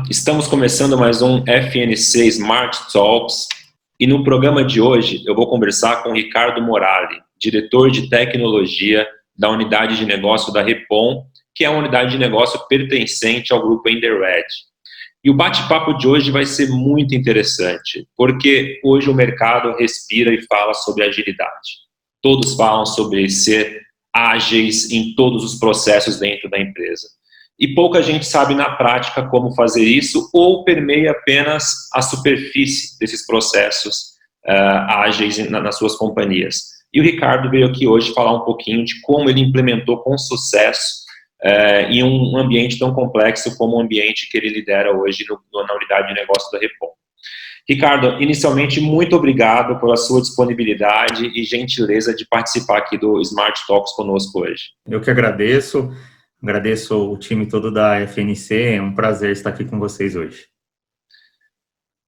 Estamos começando mais um FNC Smart Talks e no programa de hoje eu vou conversar com o Ricardo Morali, diretor de tecnologia da unidade de negócio da Repom, que é uma unidade de negócio pertencente ao grupo Enderred. E o bate-papo de hoje vai ser muito interessante, porque hoje o mercado respira e fala sobre agilidade. Todos falam sobre ser ágeis em todos os processos dentro da empresa. E pouca gente sabe na prática como fazer isso ou permeia apenas a superfície desses processos ágeis nas suas companhias. E o Ricardo veio aqui hoje falar um pouquinho de como ele implementou com sucesso em um ambiente tão complexo como o ambiente que ele lidera hoje na unidade de negócio da Repom. Ricardo, inicialmente, muito obrigado pela sua disponibilidade e gentileza de participar aqui do Smart Talks conosco hoje. Eu que agradeço. Agradeço o time todo da FNC, é um prazer estar aqui com vocês hoje.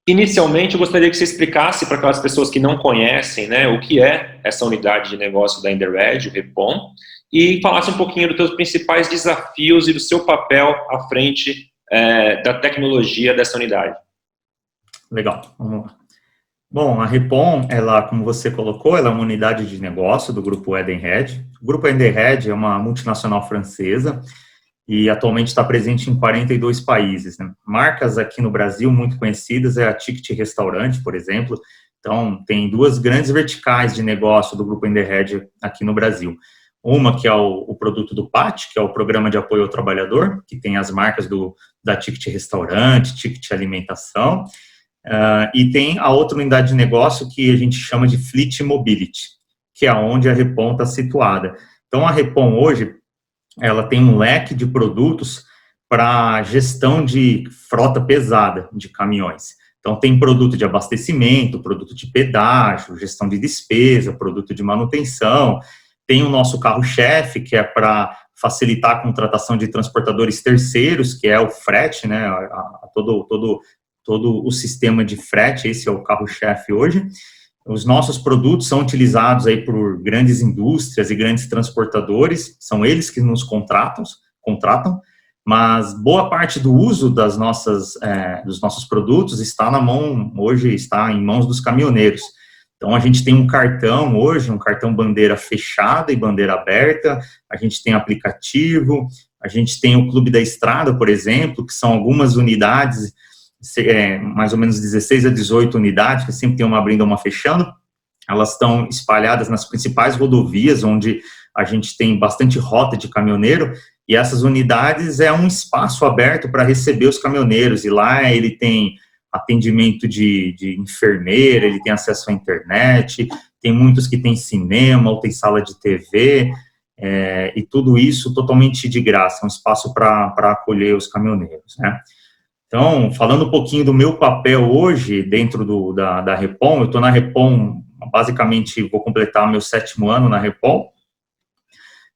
Inicialmente, eu gostaria que você explicasse para aquelas pessoas que não conhecem, né, o que é essa unidade de negócio da Enderred, o Repom, e falasse um pouquinho dos seus principais desafios e do seu papel à frente da tecnologia dessa unidade. Legal, vamos lá. Bom, a Repom, ela, como você colocou, ela é uma unidade de negócio do grupo Edenred. O grupo Edenred é uma multinacional francesa e atualmente está presente em 42 países, né? Marcas aqui no Brasil muito conhecidas é a Ticket Restaurante, por exemplo. Então, tem duas grandes verticais de negócio do grupo Edenred aqui no Brasil. Uma que é o produto do PAT, que é o Programa de Apoio ao Trabalhador, que tem as marcas da Ticket Restaurante, Ticket Alimentação. E tem a outra unidade de negócio que a gente chama de Fleet Mobility, que é onde a Repom está situada. Então, a Repom hoje, ela tem um leque de produtos para gestão de frota pesada de caminhões. Então, tem produto de abastecimento, produto de pedágio, gestão de despesa, produto de manutenção. Tem o nosso carro-chefe, que é para facilitar a contratação de transportadores terceiros, que é o frete, né, todo o sistema de frete, esse é o carro-chefe hoje. Os nossos produtos são utilizados aí por grandes indústrias e grandes transportadores, são eles que nos contratam, mas boa parte do uso dos nossos produtos está em mãos dos caminhoneiros. Então, a gente tem um cartão hoje, um cartão bandeira fechada e bandeira aberta, a gente tem aplicativo, a gente tem o Clube da Estrada, por exemplo, que são algumas unidades, mais ou menos 16 a 18 unidades, que sempre tem uma abrindo e uma fechando. Elas estão espalhadas nas principais rodovias, onde a gente tem bastante rota de caminhoneiro, e essas unidades é um espaço aberto para receber os caminhoneiros, e lá ele tem atendimento de enfermeira, ele tem acesso à internet, tem muitos que tem cinema, ou tem sala de TV, e tudo isso totalmente de graça, é um espaço para acolher os caminhoneiros, né? Então, falando um pouquinho do meu papel hoje dentro da Repom, eu estou na Repom, basicamente vou completar meu 7º ano na Repom,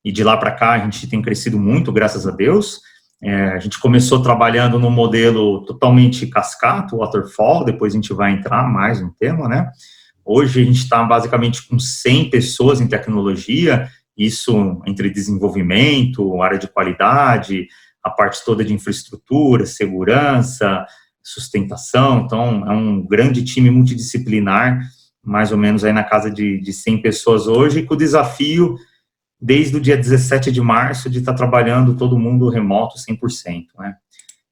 e de lá para cá a gente tem crescido muito, graças a Deus. A gente começou trabalhando no modelo totalmente cascata, waterfall, depois a gente vai entrar mais no tema, né? Hoje a gente está basicamente com 100 pessoas em tecnologia, isso entre desenvolvimento, área de qualidade, a parte toda de infraestrutura, segurança, sustentação. Então, é um grande time multidisciplinar, mais ou menos aí na casa de 100 pessoas hoje, com o desafio, desde o dia 17 de março, de estar trabalhando todo mundo remoto 100%, né?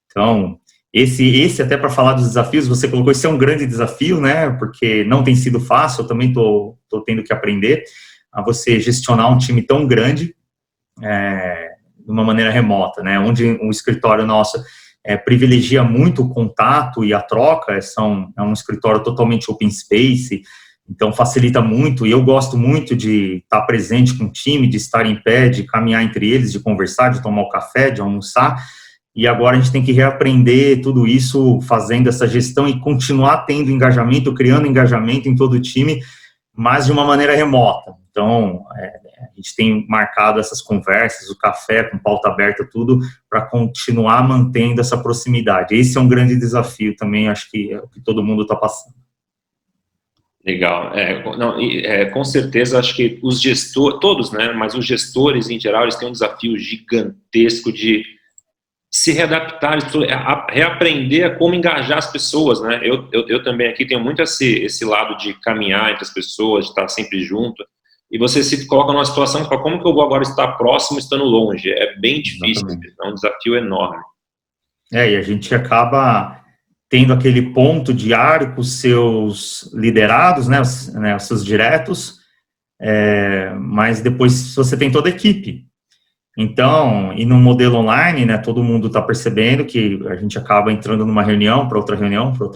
Então, esse até para falar dos desafios, você colocou, esse é um grande desafio, né? Porque não tem sido fácil, eu também estou tendo que aprender a você gestionar um time tão grande, de uma maneira remota, né, onde o escritório nosso privilegia muito o contato e a troca, é um escritório totalmente open space, então facilita muito, e eu gosto muito de estar presente com o time, de estar em pé, de caminhar entre eles, de conversar, de tomar o café, de almoçar, e agora a gente tem que reaprender tudo isso, fazendo essa gestão e continuar tendo engajamento, criando engajamento em todo o time, mas de uma maneira remota. Então, a gente tem marcado essas conversas, o café com pauta aberta, tudo, para continuar mantendo essa proximidade. Esse é um grande desafio também, acho que é o que todo mundo está passando. Legal. Com certeza, acho que os gestores, todos, né, mas os gestores em geral, eles têm um desafio gigantesco de se readaptar, reaprender a como engajar as pessoas, né? Eu também aqui tenho muito esse lado de caminhar entre as pessoas, de estar sempre junto, e você se coloca numa situação que fala, como que eu vou agora estar próximo estando longe? É bem difícil, Exatamente. é um desafio enorme. E a gente acaba tendo aquele ponto diário com os seus liderados, né, os seus diretos, mas depois você tem toda a equipe. Então, e no modelo online, né, todo mundo está percebendo que a gente acaba entrando numa reunião, para outra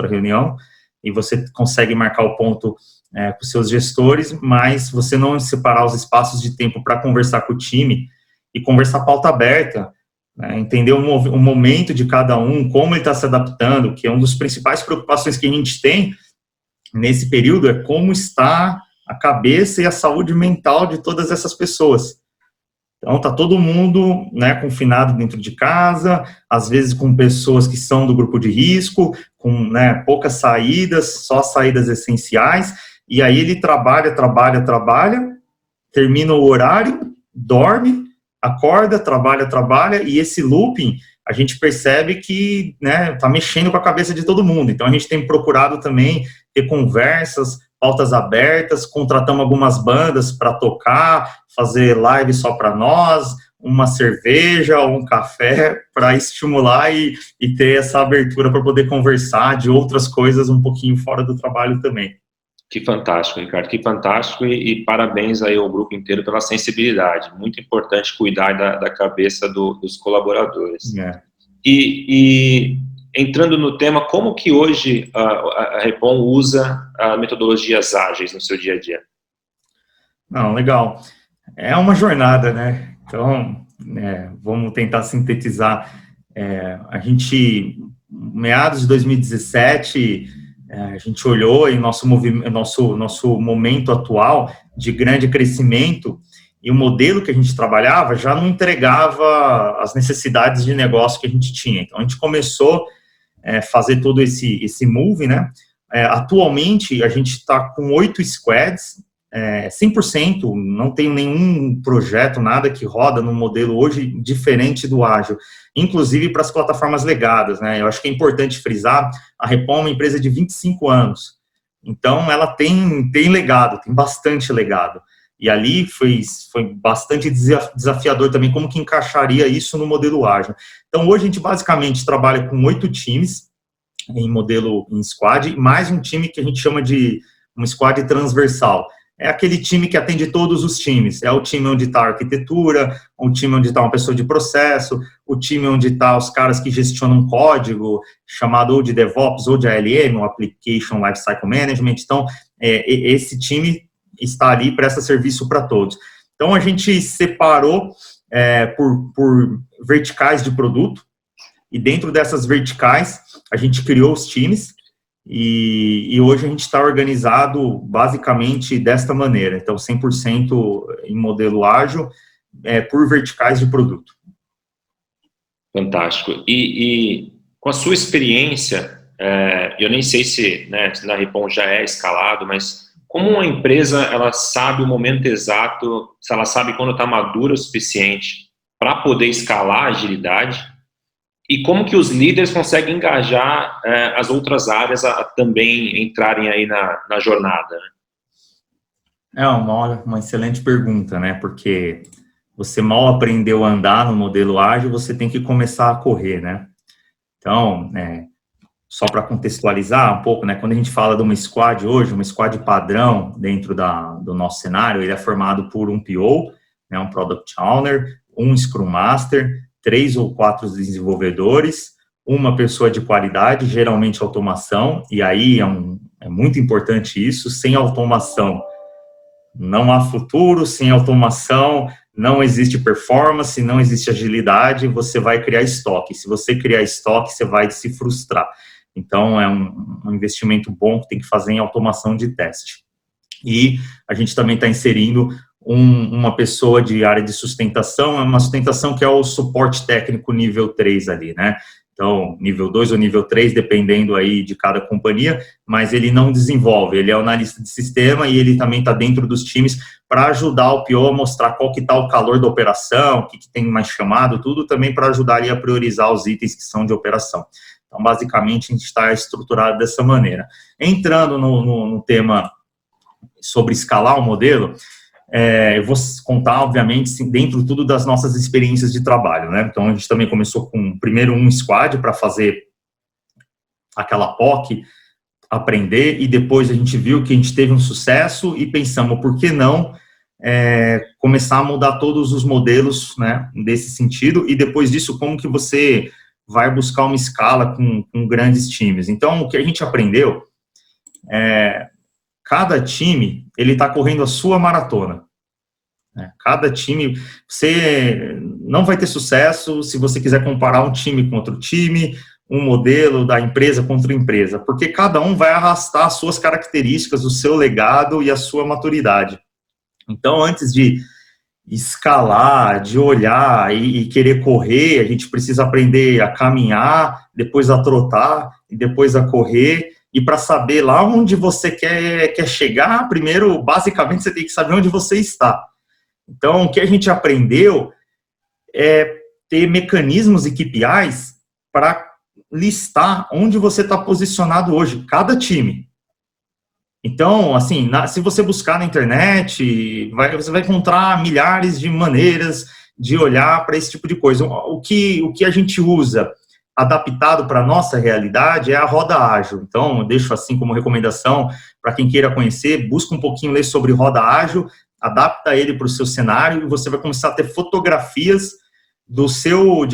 reunião, e você consegue marcar o ponto com os seus gestores, mas você não separar os espaços de tempo para conversar com o time e conversar pauta aberta, né, entender o momento de cada um, como ele está se adaptando, que é uma das principais preocupações que a gente tem nesse período, é como está a cabeça e a saúde mental de todas essas pessoas. Então, está todo mundo, né, confinado dentro de casa, às vezes com pessoas que são do grupo de risco, com, né, poucas saídas, só saídas essenciais, e aí ele trabalha, termina o horário, dorme, acorda, trabalha, e esse looping, a gente percebe que, né, está mexendo com a cabeça de todo mundo. Então, a gente tem procurado também ter conversas, pautas abertas, contratamos algumas bandas para tocar, fazer live só para nós, uma cerveja, um café, para estimular e ter essa abertura para poder conversar de outras coisas um pouquinho fora do trabalho também. Que fantástico, Ricardo, que fantástico, e parabéns aí ao grupo inteiro pela sensibilidade. Muito importante cuidar da cabeça dos colaboradores. E entrando no tema, como que hoje a Repom usa metodologias ágeis no seu dia a dia? Não, legal. É uma jornada, né? Então, vamos tentar sintetizar. A gente, meados de 2017, a gente olhou em nosso momento atual de grande crescimento, e o modelo que a gente trabalhava já não entregava as necessidades de negócio que a gente tinha. Então, a gente começou fazer todo esse move, né? Atualmente, a gente está com 8 squads, 100%, não tem nenhum projeto, nada que roda no modelo hoje diferente do ágil, inclusive para as plataformas legadas, né? Eu acho que é importante frisar, a Repom é uma empresa de 25 anos, então ela tem legado, tem bastante legado. E ali foi bastante desafiador também, como que encaixaria isso no modelo ágil. Então, hoje a gente basicamente trabalha com 8 times em squad, mais um time que a gente chama de um squad transversal. É aquele time que atende todos os times. É o time onde está a arquitetura, o time onde está uma pessoa de processo, o time onde está os caras que gestionam código, chamado ou de DevOps ou de ALM, o Application Lifecycle Management. Então, esse time está ali, presta serviço para todos. Então, a gente separou por verticais de produto, e dentro dessas verticais, a gente criou os times, e hoje a gente está organizado basicamente desta maneira. Então, 100% em modelo ágil, por verticais de produto. Fantástico. E com a sua experiência, eu nem sei se, né, na Repom já é escalado, mas como uma empresa, ela sabe o momento exato, se ela sabe quando está madura o suficiente para poder escalar a agilidade, e como que os líderes conseguem engajar as outras áreas a também entrarem aí na jornada? É uma excelente pergunta, né? Porque você mal aprendeu a andar no modelo ágil, você tem que começar a correr, né? Então, só para contextualizar um pouco, né? Quando a gente fala de uma squad hoje, uma squad padrão dentro do nosso cenário, ele é formado por um PO, né, um Product Owner, um Scrum Master, 3 ou 4 desenvolvedores, uma pessoa de qualidade, geralmente automação, e aí é muito importante isso, sem automação não há futuro, sem automação não existe performance, não existe agilidade, você vai criar estoque. Se você criar estoque, você vai se frustrar. Então, é um investimento bom que tem que fazer em automação de teste. E a gente também está inserindo uma pessoa de área de sustentação, uma sustentação que é o suporte técnico nível 3 ali, né? Então, nível 2 ou nível 3, dependendo aí de cada companhia, mas ele não desenvolve, ele é o analista de sistema e ele também está dentro dos times para ajudar o PO a mostrar qual que está o calor da operação, o que tem mais chamado, tudo também para ajudar ali a priorizar os itens que são de operação. Então, basicamente, a gente está estruturado dessa maneira. Entrando no tema sobre escalar o modelo, eu vou contar, obviamente, dentro tudo das nossas experiências de trabalho, né? Então, a gente também começou com, primeiro, um squad para fazer aquela POC, aprender, e depois a gente viu que a gente teve um sucesso e pensamos, por que não começar a mudar todos os modelos, né, desse sentido, e depois disso, como que você vai buscar uma escala com grandes times. Então, o que a gente aprendeu cada time, ele está correndo a sua maratona. Cada time, você não vai ter sucesso se você quiser comparar um time com outro time, um modelo da empresa contra empresa, porque cada um vai arrastar as suas características, o seu legado e a sua maturidade. Então, antes de escalar, de olhar e querer correr, a gente precisa aprender a caminhar, depois a trotar e depois a correr. E para saber lá onde você quer chegar, primeiro, basicamente, você tem que saber onde você está. Então, o que a gente aprendeu é ter mecanismos e KPIs para listar onde você está posicionado hoje, cada time. Então, assim, se você buscar na internet, você vai encontrar milhares de maneiras de olhar para esse tipo de coisa. O que a gente usa adaptado para a nossa realidade é a roda ágil. Então, eu deixo assim como recomendação para quem queira conhecer, busca um pouquinho, ler sobre roda ágil, adapta ele para o seu cenário e você vai começar a ter fotografias do seu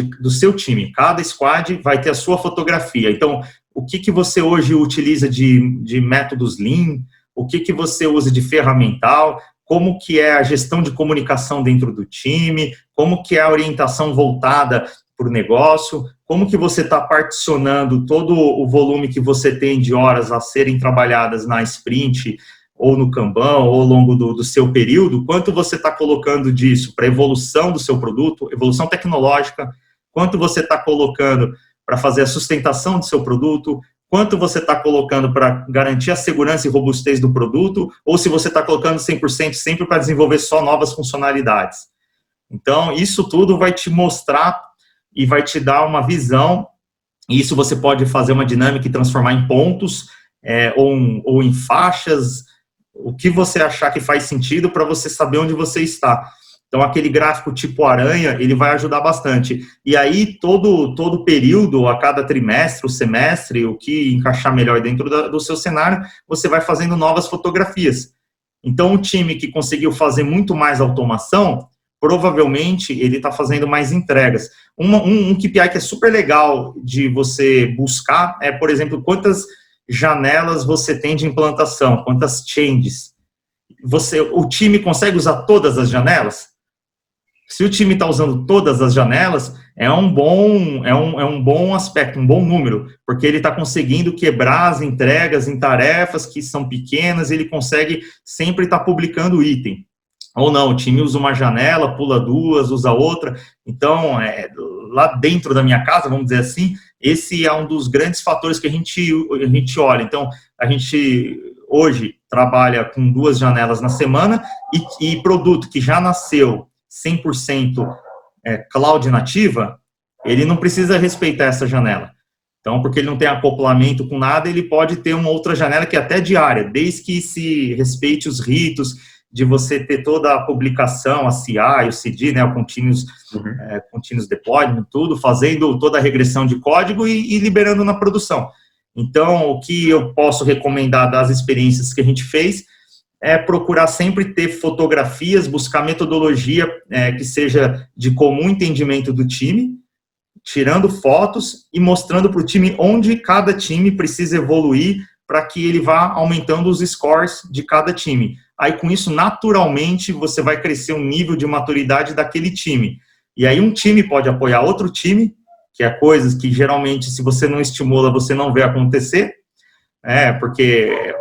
time. Cada squad vai ter a sua fotografia. Então, o que você hoje utiliza de métodos Lean, o que você usa de ferramental, como que é a gestão de comunicação dentro do time, como que é a orientação voltada para o negócio, como que você está particionando todo o volume que você tem de horas a serem trabalhadas na sprint, ou no Kanban, ou ao longo do seu período, quanto você está colocando disso para evolução do seu produto, evolução tecnológica, quanto você está colocando para fazer a sustentação do seu produto, quanto você está colocando para garantir a segurança e robustez do produto, ou se você está colocando 100% sempre para desenvolver só novas funcionalidades. Então, isso tudo vai te mostrar e vai te dar uma visão, e isso você pode fazer uma dinâmica e transformar em pontos, ou em faixas, o que você achar que faz sentido para você saber onde você está. Então, aquele gráfico tipo aranha, ele vai ajudar bastante. E aí, todo período, a cada trimestre, o semestre, o que encaixar melhor dentro do seu cenário, você vai fazendo novas fotografias. Então, o time que conseguiu fazer muito mais automação, provavelmente ele está fazendo mais entregas. Um KPI que é super legal de você buscar é, por exemplo, quantas janelas você tem de implantação, quantas changes. O time consegue usar todas as janelas? Se o time está usando todas as janelas, é um bom aspecto, um bom número, porque ele está conseguindo quebrar as entregas em tarefas que são pequenas, ele consegue sempre estar publicando o item. Ou não, o time usa uma janela, pula duas, usa outra. Então, lá dentro da minha casa, vamos dizer assim, esse é um dos grandes fatores que a gente olha. Então, a gente hoje trabalha com 2 janelas na semana e produto que já nasceu 100% cloud nativa, ele não precisa respeitar essa janela. Então, porque ele não tem acoplamento com nada, ele pode ter uma outra janela que é até diária, desde que se respeite os ritos de você ter toda a publicação, a CI, o CD, né, o Continuous Deployment, tudo, fazendo toda a regressão de código e liberando na produção. Então, o que eu posso recomendar das experiências que a gente fez é procurar sempre ter fotografias, buscar metodologia que seja de comum entendimento do time, tirando fotos e mostrando para o time onde cada time precisa evoluir para que ele vá aumentando os scores de cada time. Aí, com isso, naturalmente, você vai crescer um nível de maturidade daquele time. E aí, um time pode apoiar outro time, que é coisas que, geralmente, se você não estimula, você não vê acontecer, porque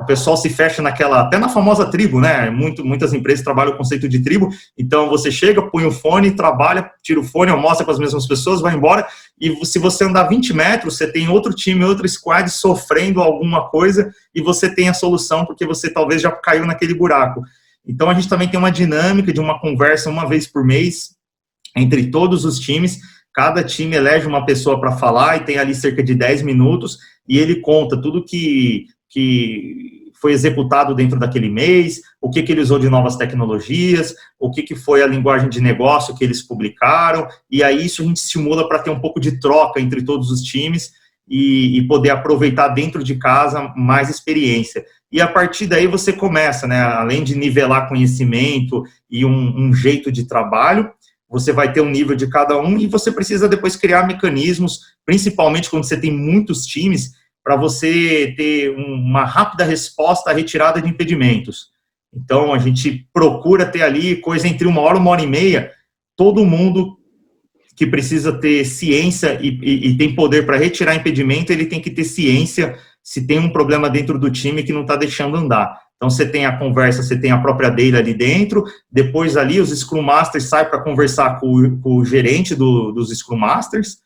o pessoal se fecha até na famosa tribo, né? Muitas empresas trabalham o conceito de tribo, então você chega, põe o fone, trabalha, tira o fone, almoça com as mesmas pessoas, vai embora, e se você andar 20 metros, você tem outro time, outro squad sofrendo alguma coisa, e você tem a solução, porque você talvez já caiu naquele buraco. Então a gente também tem uma dinâmica de uma conversa uma vez por mês, entre todos os times. Cada time elege uma pessoa para falar, e tem ali cerca de 10 minutos, e ele conta tudo que foi executado dentro daquele mês, o que ele usou de novas tecnologias, o que foi a linguagem de negócio que eles publicaram, e aí isso a gente estimula para ter um pouco de troca entre todos os times e poder aproveitar dentro de casa mais experiência. E a partir daí você começa, né, além de nivelar conhecimento e um jeito de trabalho, você vai ter um nível de cada um, e você precisa depois criar mecanismos, principalmente quando você tem muitos times, para você ter uma rápida resposta à retirada de impedimentos. Então, a gente procura ter ali coisa entre 1 hora e meia, todo mundo que precisa ter ciência e tem poder para retirar impedimento, ele tem que ter ciência se tem um problema dentro do time que não está deixando andar. Então, você tem a conversa, você tem a própria dele ali dentro, depois ali os Scrum Masters saem para conversar com o gerente dos Scrum Masters,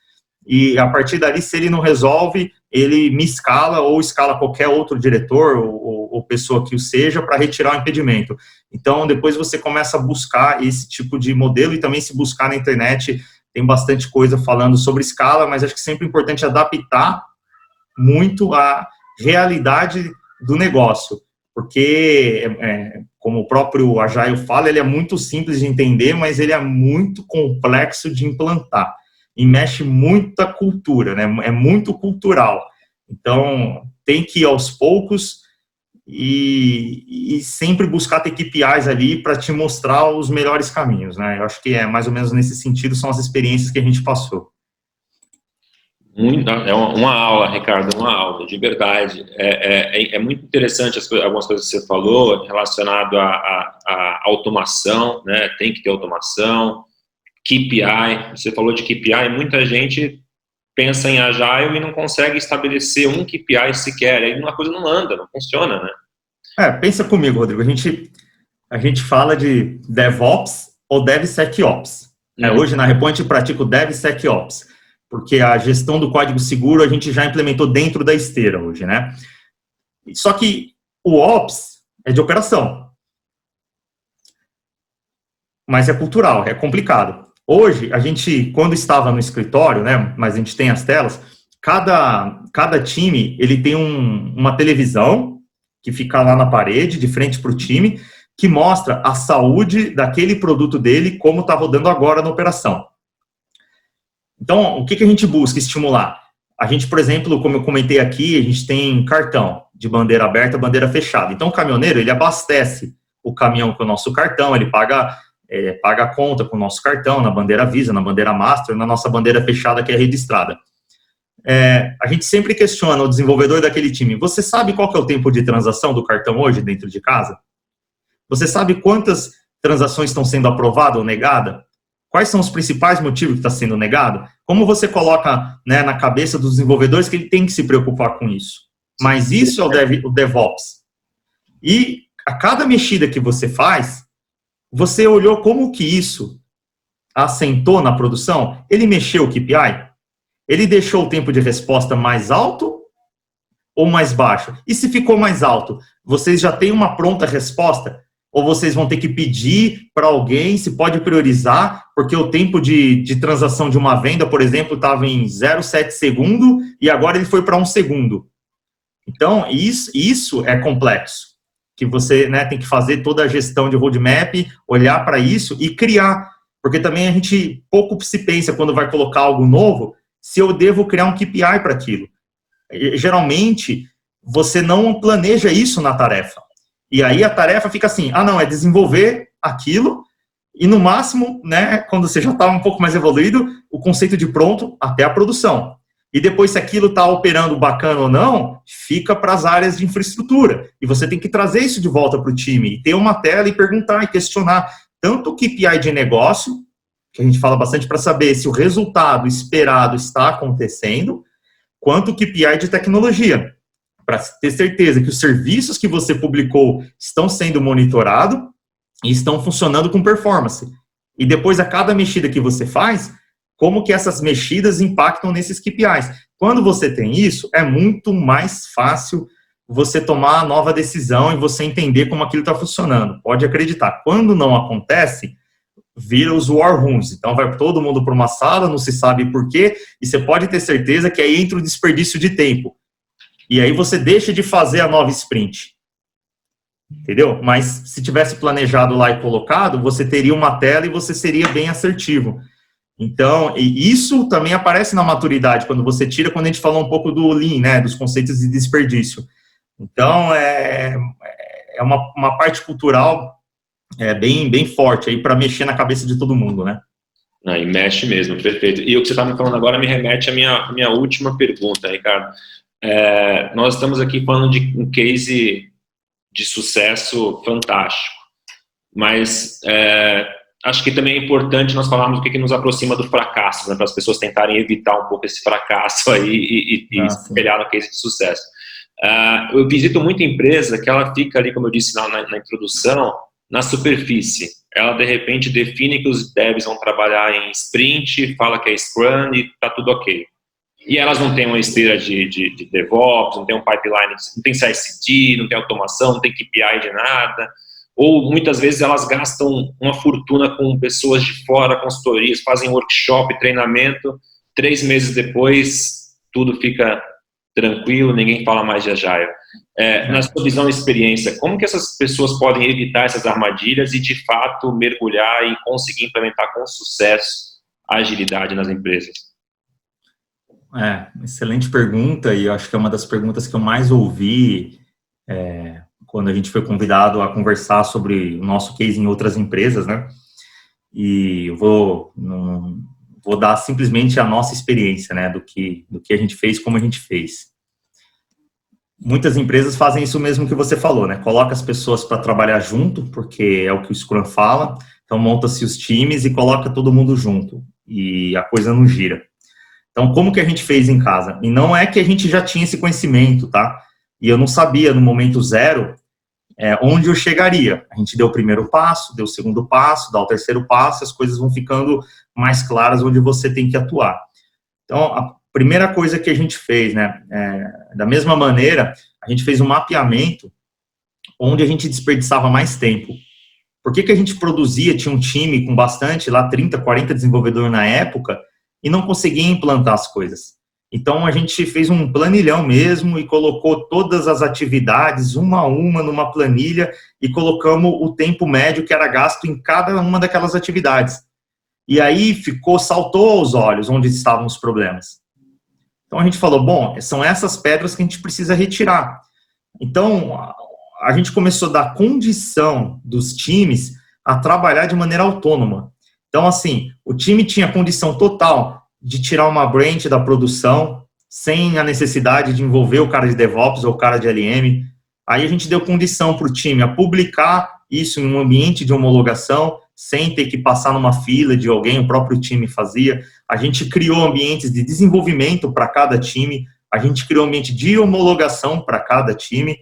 e a partir dali, se ele não resolve, ele me escala ou escala qualquer outro diretor ou pessoa que o seja para retirar o impedimento. Então, depois você começa a buscar esse tipo de modelo, e também se buscar na internet, tem bastante coisa falando sobre escala, mas acho que sempre é importante adaptar muito a realidade do negócio, porque, como o próprio Agile fala, ele é muito simples de entender, mas ele é muito complexo de implantar. E mexe muita cultura, né? É muito cultural. Então, tem que ir aos poucos e sempre buscar ter KPIs ali para te mostrar os melhores caminhos, né? Eu acho que é mais ou menos nesse sentido, são as experiências que a gente passou. É uma aula, Ricardo, uma aula, de verdade. É muito interessante algumas coisas que você falou relacionado à automação, né? Tem que ter automação. KPI, você falou de KPI, muita gente pensa em Agile e não consegue estabelecer um KPI sequer, aí uma coisa não anda, não funciona, né? Pensa comigo, Rodrigo, a gente fala de DevOps ou DevSecOps. Hoje na Repon a gente pratica o DevSecOps, porque a gestão do código seguro a gente já implementou dentro da esteira hoje, né? Só que o Ops é de operação, mas é cultural, é complicado. Hoje, a gente, quando estava no escritório, né, mas a gente tem as telas, cada time, ele tem uma televisão que fica lá na parede, de frente para o time, que mostra a saúde daquele produto dele, como está rodando agora na operação. Então, o que a gente busca estimular? A gente, por exemplo, como eu comentei aqui, a gente tem cartão de bandeira aberta, bandeira fechada. Então, o caminhoneiro, ele abastece o caminhão com o nosso cartão, ele paga a conta com o nosso cartão, na bandeira Visa, na bandeira Master, na nossa bandeira fechada, que é registrada. A gente sempre questiona o desenvolvedor daquele time. Você sabe qual que é o tempo de transação do cartão hoje dentro de casa? Você sabe quantas transações estão sendo aprovadas ou negadas? Quais são os principais motivos que está sendo negado? Como você coloca, né, na cabeça dos desenvolvedores que ele tem que se preocupar com isso? Mas isso é o DevOps. E a cada mexida que você faz, você olhou como que isso assentou na produção? Ele mexeu o KPI? Ele deixou o tempo de resposta mais alto ou mais baixo? E se ficou mais alto, vocês já têm uma pronta resposta? Ou vocês vão ter que pedir para alguém se pode priorizar, porque o tempo de transação de uma venda, por exemplo, estava em 0,7 segundo e agora ele foi para 1 segundo. Então, isso é complexo, que você, né, tem que fazer toda a gestão de roadmap, olhar para isso e criar, porque também a gente pouco se pensa quando vai colocar algo novo, se eu devo criar um KPI para aquilo. Geralmente, você não planeja isso na tarefa. E aí a tarefa fica assim, não, é desenvolver aquilo, e no máximo, né, quando você já está um pouco mais evoluído, o conceito de pronto até a produção. E depois, se aquilo está operando bacana ou não, fica para as áreas de infraestrutura. E você tem que trazer isso de volta para o time, e ter uma tela e perguntar e questionar tanto o KPI de negócio, que a gente fala bastante para saber se o resultado esperado está acontecendo, quanto o KPI de tecnologia. para ter certeza que os serviços que você publicou estão sendo monitorados e estão funcionando com performance. E depois, a cada mexida que você faz, como que essas mexidas impactam nesses KPIs. Quando você tem isso, é muito mais fácil você tomar a nova decisão e você entender como aquilo está funcionando. Pode acreditar, quando não acontece, vira os war rooms. Então, vai todo mundo para uma sala, não se sabe por quê, e você pode ter certeza que aí entra o desperdício de tempo. E aí você deixa de fazer a nova sprint. Entendeu? Mas se tivesse planejado lá e colocado, você teria uma tela e você seria bem assertivo. Então, e isso também aparece na maturidade, quando você tira, quando a gente falou um pouco do Lean, né, dos conceitos de desperdício. Então, é uma parte cultural bem forte aí para mexer na cabeça de todo mundo, né? E mexe mesmo, perfeito. E o que você está me falando agora me remete à minha última pergunta, Ricardo. Nós estamos aqui falando de um case de sucesso fantástico, mas acho que também é importante nós falarmos o que nos aproxima do fracasso, né, para as pessoas tentarem evitar um pouco esse fracasso aí e se espelhar no case de sucesso. Eu visito muita empresa que ela fica ali, como eu disse na introdução, na superfície. Ela, de repente, define que os devs vão trabalhar em sprint, fala que é Scrum e está tudo ok. E elas não têm uma esteira de DevOps, não tem um pipeline, não tem CI/CD, não tem automação, não tem KPI de nada. Ou, muitas vezes, elas gastam uma fortuna com pessoas de fora, consultorias, fazem workshop, treinamento. 3 meses depois, tudo fica tranquilo, ninguém fala mais de Agile. Na sua visão e experiência, como que essas pessoas podem evitar essas armadilhas e, de fato, mergulhar e conseguir implementar com sucesso a agilidade nas empresas? Excelente pergunta, e eu acho que é uma das perguntas que eu mais ouvi quando a gente foi convidado a conversar sobre o nosso case em outras empresas, né? E eu vou dar simplesmente a nossa experiência, né, do que a gente fez, como a gente fez. Muitas empresas fazem isso mesmo que você falou, né? Coloca as pessoas para trabalhar junto, porque é o que o Scrum fala, então monta-se os times e coloca todo mundo junto, e a coisa não gira. Então, como que a gente fez em casa? E não é que a gente já tinha esse conhecimento, tá? E eu não sabia, no momento zero, onde eu chegaria. A gente deu o primeiro passo, deu o segundo passo, dá o terceiro passo, as coisas vão ficando mais claras onde você tem que atuar. Então, a primeira coisa que a gente fez, né, da mesma maneira, a gente fez um mapeamento onde a gente desperdiçava mais tempo. Por que a gente produzia, tinha um time com bastante, lá 30, 40 desenvolvedores na época, e não conseguia implantar as coisas. Então, a gente fez um planilhão mesmo e colocou todas as atividades, uma a uma, numa planilha e colocamos o tempo médio que era gasto em cada uma daquelas atividades. E aí saltou aos olhos onde estavam os problemas. Então, a gente falou, bom, são essas pedras que a gente precisa retirar. Então, a gente começou a dar condição dos times a trabalhar de maneira autônoma. Então, assim, o time tinha condição total de tirar uma branch da produção sem a necessidade de envolver o cara de DevOps ou o cara de LM. Aí a gente deu condição para o time a publicar isso em um ambiente de homologação, sem ter que passar numa fila de alguém, o próprio time fazia. A gente criou ambientes de desenvolvimento para cada time, a gente criou um ambiente de homologação para cada time.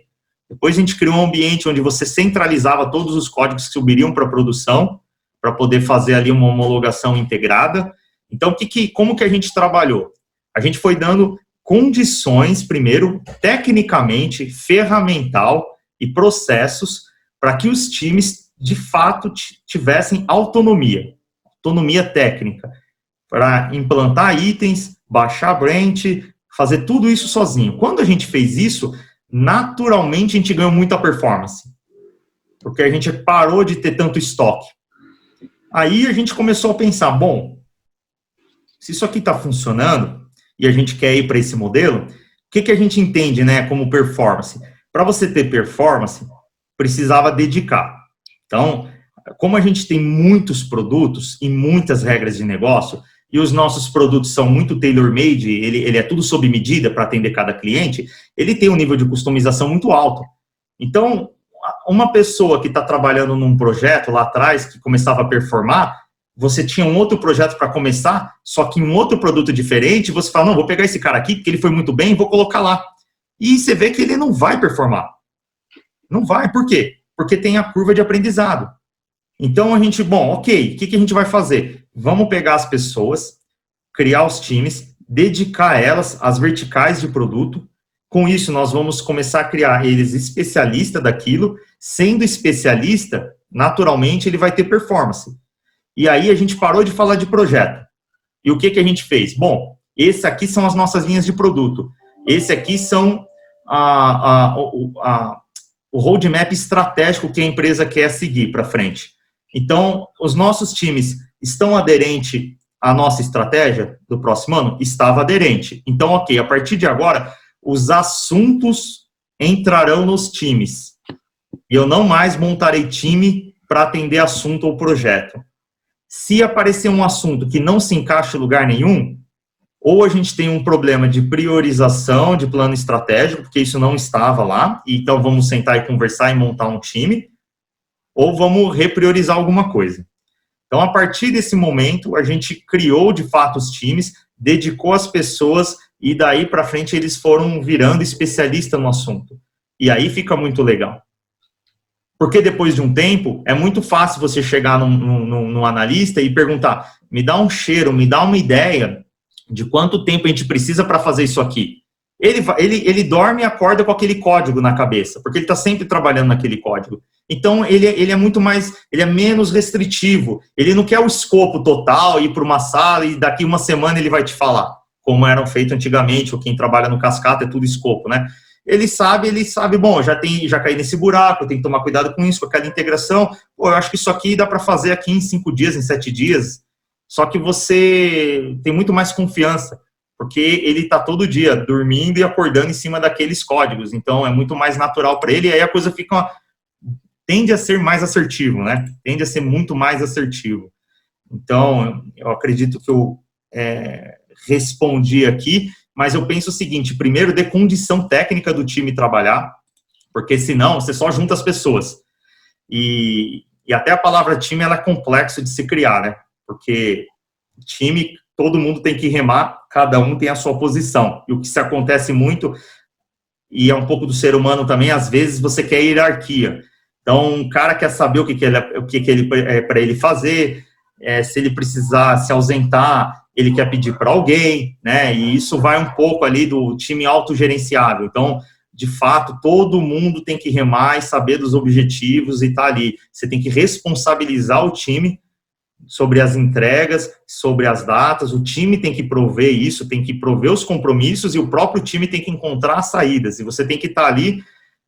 Depois a gente criou um ambiente onde você centralizava todos os códigos que subiriam para a produção, para poder fazer ali uma homologação integrada. Então, como que a gente trabalhou? A gente foi dando condições, primeiro, tecnicamente, ferramental e processos para que os times, de fato, tivessem autonomia técnica, para implantar itens, baixar branch, fazer tudo isso sozinho. Quando a gente fez isso, naturalmente a gente ganhou muita performance, porque a gente parou de ter tanto estoque. Aí a gente começou a pensar, bom, se isso aqui está funcionando e a gente quer ir para esse modelo, o que a gente entende, né, como performance? Para você ter performance, precisava dedicar. Então, como a gente tem muitos produtos e muitas regras de negócio, e os nossos produtos são muito tailor-made, ele é tudo sob medida para atender cada cliente, ele tem um nível de customização muito alto. Então, uma pessoa que está trabalhando num projeto lá atrás, que começava a performar, você tinha um outro projeto para começar, só que um outro produto diferente, você fala, não, vou pegar esse cara aqui, porque ele foi muito bem, vou colocar lá. e você vê que ele não vai performar. Não vai, por quê? Porque tem a curva de aprendizado. Então a gente, bom, ok, o que a gente vai fazer? Vamos pegar as pessoas, criar os times, dedicar elas às verticais de produto. Com isso, nós vamos começar a criar eles especialistas daquilo. Sendo especialista, naturalmente, ele vai ter performance. E aí a gente parou de falar de projeto. E o que a gente fez? Bom, esse aqui são as nossas linhas de produto. Esse aqui são o roadmap estratégico que a empresa quer seguir para frente. Então, os nossos times estão aderentes à nossa estratégia do próximo ano? Estava aderente. Então, ok, a partir de agora, os assuntos entrarão nos times. E eu não mais montarei time para atender assunto ou projeto. Se aparecer um assunto que não se encaixa em lugar nenhum, ou a gente tem um problema de priorização de plano estratégico, porque isso não estava lá, então vamos sentar e conversar e montar um time, ou vamos repriorizar alguma coisa. Então, a partir desse momento, a gente criou, de fato, os times, dedicou as pessoas, e daí para frente eles foram virando especialistas no assunto. E aí fica muito legal. Porque depois de um tempo, é muito fácil você chegar num analista e perguntar, me dá um cheiro, me dá uma ideia de quanto tempo a gente precisa para fazer isso aqui. Ele dorme e acorda com aquele código na cabeça, porque ele está sempre trabalhando naquele código. Então, ele é muito mais, ele é menos restritivo. Ele não quer o escopo total, ir para uma sala e daqui uma semana ele vai te falar, como eram feito antigamente, ou quem trabalha no cascata é tudo escopo, né? Ele sabe, bom, já caí nesse buraco, eu tenho que tomar cuidado com isso, com aquela integração. Pô, eu acho que isso aqui dá para fazer aqui em 5 dias, em 7 dias. Só que você tem muito mais confiança, porque ele está todo dia dormindo e acordando em cima daqueles códigos. Então, é muito mais natural para ele, e aí a coisa tende a ser mais assertivo, né? Tende a ser muito mais assertivo. Então, eu acredito que eu respondi aqui, mas eu penso o seguinte, primeiro, dê condição técnica do time trabalhar, porque senão você só junta as pessoas. E até a palavra time, ela é complexo de se criar, né? Porque time, todo mundo tem que remar, cada um tem a sua posição. E o que se acontece muito, e é um pouco do ser humano também, às vezes você quer hierarquia. Então, um cara quer saber o que ele é para ele fazer, se ele precisar se ausentar, ele quer pedir para alguém, né? E isso vai um pouco ali do time autogerenciável. Então, de fato, todo mundo tem que remar e saber dos objetivos e tá ali. Você tem que responsabilizar o time sobre as entregas, sobre as datas, o time tem que prover isso, tem que prover os compromissos e o próprio time tem que encontrar as saídas. E você tem que estar ali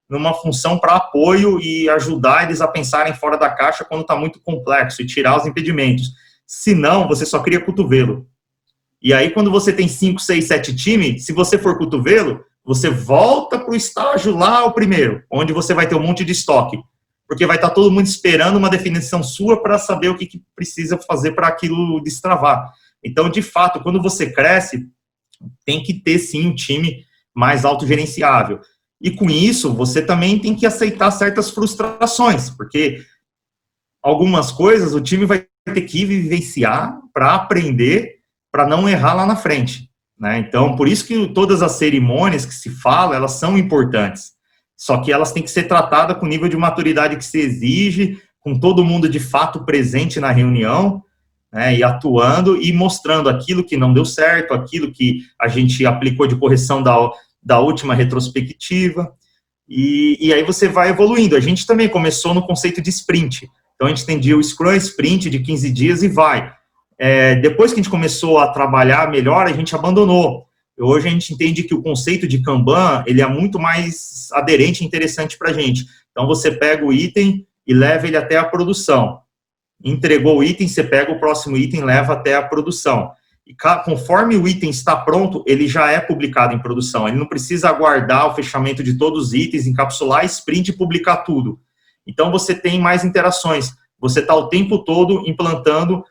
numa função para apoio e ajudar eles a pensarem fora da caixa quando está muito complexo e tirar os impedimentos. Senão, você só cria cotovelo. E aí, quando você tem 5, 6, 7 times, se você for cotovelo, você volta para o estágio lá, o primeiro, onde você vai ter um monte de estoque. Porque vai estar todo mundo esperando uma definição sua para saber o que precisa fazer para aquilo destravar. Então, de fato, quando você cresce, tem que ter, sim, um time mais autogerenciável. E com isso, você também tem que aceitar certas frustrações, porque algumas coisas o time vai ter que vivenciar para aprender, para não errar lá na frente, né? Então, por isso que todas as cerimônias que se fala, elas são importantes. Só que elas têm que ser tratadas com o nível de maturidade que se exige, com todo mundo de fato presente na reunião, né, e atuando e mostrando aquilo que não deu certo, aquilo que a gente aplicou de correção da última retrospectiva, e aí você vai evoluindo. A gente também começou no conceito de sprint. Então, a gente entendia o Scrum Sprint de 15 dias e vai. Depois que a gente começou a trabalhar melhor, a gente abandonou. Hoje a gente entende que o conceito de Kanban, ele é muito mais aderente e interessante para a gente. Então, você pega o item e leva ele até a produção. Entregou o item, você pega o próximo item e leva até a produção. E conforme o item está pronto, ele já é publicado em produção. Ele não precisa aguardar o fechamento de todos os itens, encapsular, sprint e publicar tudo. Então, você tem mais interações. Você está o tempo todo implantando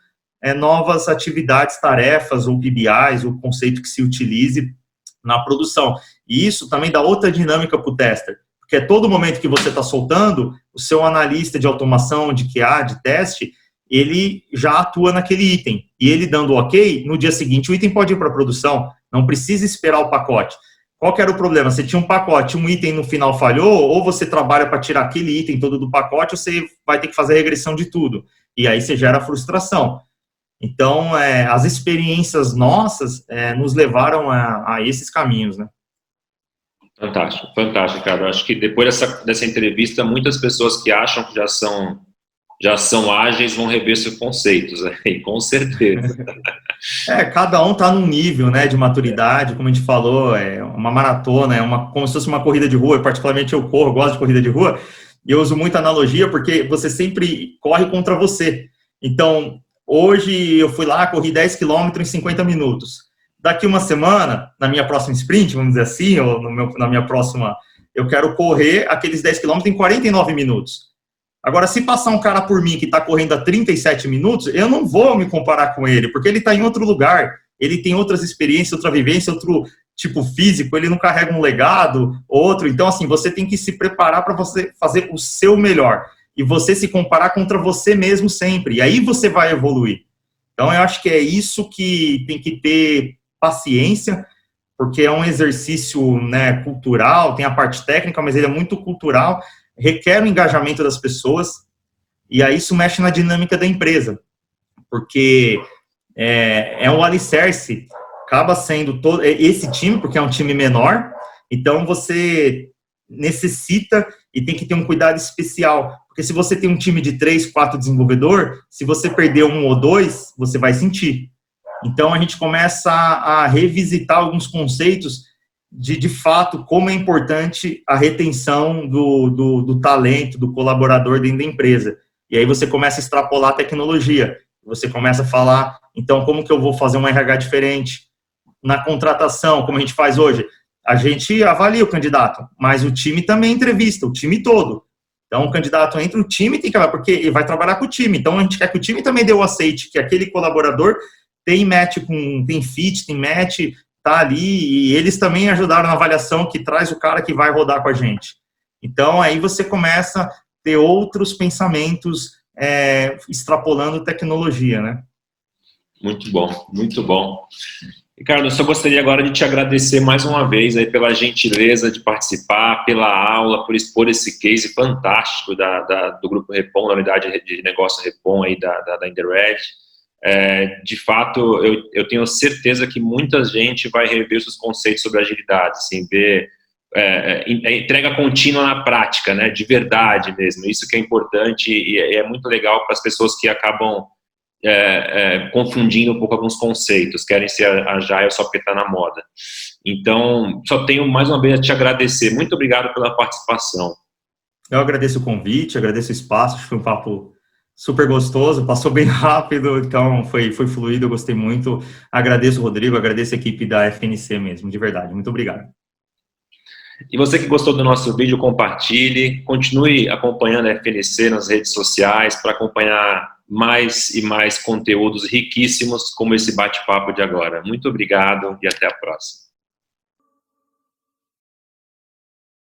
novas atividades, tarefas ou PBIs, o conceito que se utilize na produção. E isso também dá outra dinâmica para o tester, porque a todo momento que você está soltando, o seu analista de automação, de QA, de teste, ele já atua naquele item. E ele dando ok, no dia seguinte o item pode ir para a produção, não precisa esperar o pacote. Qual que era o problema? Você tinha um pacote, um item no final falhou, ou você trabalha para tirar aquele item todo do pacote, ou você vai ter que fazer a regressão de tudo. E aí você gera frustração. Então, as experiências nossas nos levaram a esses caminhos, né? Fantástico, fantástico, Ricardo. Acho que depois dessa entrevista, muitas pessoas que acham que já são ágeis vão rever seus conceitos, aí, com certeza. Cada um está num nível, né, de maturidade, como a gente falou, uma maratona, como se fosse uma corrida de rua. Particularmente eu corro, gosto de corrida de rua, e eu uso muita analogia porque você sempre corre contra você. Então, hoje eu fui lá, corri 10 quilômetros em 50 minutos. Daqui uma semana, na minha próxima sprint, vamos dizer assim, ou na minha próxima, eu quero correr aqueles 10 quilômetros em 49 minutos. Agora, se passar um cara por mim que está correndo a 37 minutos, eu não vou me comparar com ele, porque ele está em outro lugar, ele tem outras experiências, outra vivência, outro tipo físico, ele não carrega um legado, outro. Então, assim, você tem que se preparar para você fazer o seu melhor. E você se comparar contra você mesmo sempre. E aí você vai evoluir. Então, eu acho que é isso que tem que ter paciência, porque é um exercício, né, cultural, tem a parte técnica, mas ele é muito cultural, requer o engajamento das pessoas, e aí isso mexe na dinâmica da empresa, porque é um alicerce, acaba sendo todo esse time, porque é um time menor, então você necessita e tem que ter um cuidado especial, porque se você tem um time de 3, 4 desenvolvedores, se você perder 1 ou 2, você vai sentir. Então a gente começa a revisitar alguns conceitos de fato, como é importante a retenção do talento, do colaborador dentro da empresa. E aí você começa a extrapolar a tecnologia. Você começa a falar, então, como que eu vou fazer um RH diferente? Na contratação, como a gente faz hoje, a gente avalia o candidato, mas o time também entrevista, o time todo. Então, o candidato entra, o time tem que trabalhar, porque ele vai trabalhar com o time. Então, a gente quer que o time também dê o aceite, que aquele colaborador tem match, tem fit, tem match, tá ali, e eles também ajudaram na avaliação que traz o cara que vai rodar com a gente. Então, aí você começa a ter outros pensamentos extrapolando tecnologia, né? Muito bom, muito bom. Ricardo, eu só gostaria agora de te agradecer mais uma vez aí pela gentileza de participar, pela aula, por expor esse case fantástico do Grupo Repom, da unidade de negócio Repom aí da Indirect. De fato, eu tenho certeza que muita gente vai rever os conceitos sobre agilidade, assim, ver entrega contínua na prática, né, de verdade mesmo. Isso que é importante e é muito legal para as pessoas que acabam confundindo um pouco alguns conceitos, querem ser agile só porque está na moda. Então, só tenho mais uma vez a te agradecer. Muito obrigado pela participação. Eu agradeço o convite, agradeço o espaço, acho que foi um papo super gostoso, passou bem rápido, então foi fluido, eu gostei muito. Agradeço o Rodrigo, agradeço a equipe da FNC mesmo, de verdade. Muito obrigado. E você que gostou do nosso vídeo, compartilhe, continue acompanhando a FNC nas redes sociais para acompanhar mais e mais conteúdos riquíssimos como esse bate-papo de agora. Muito obrigado e até a próxima.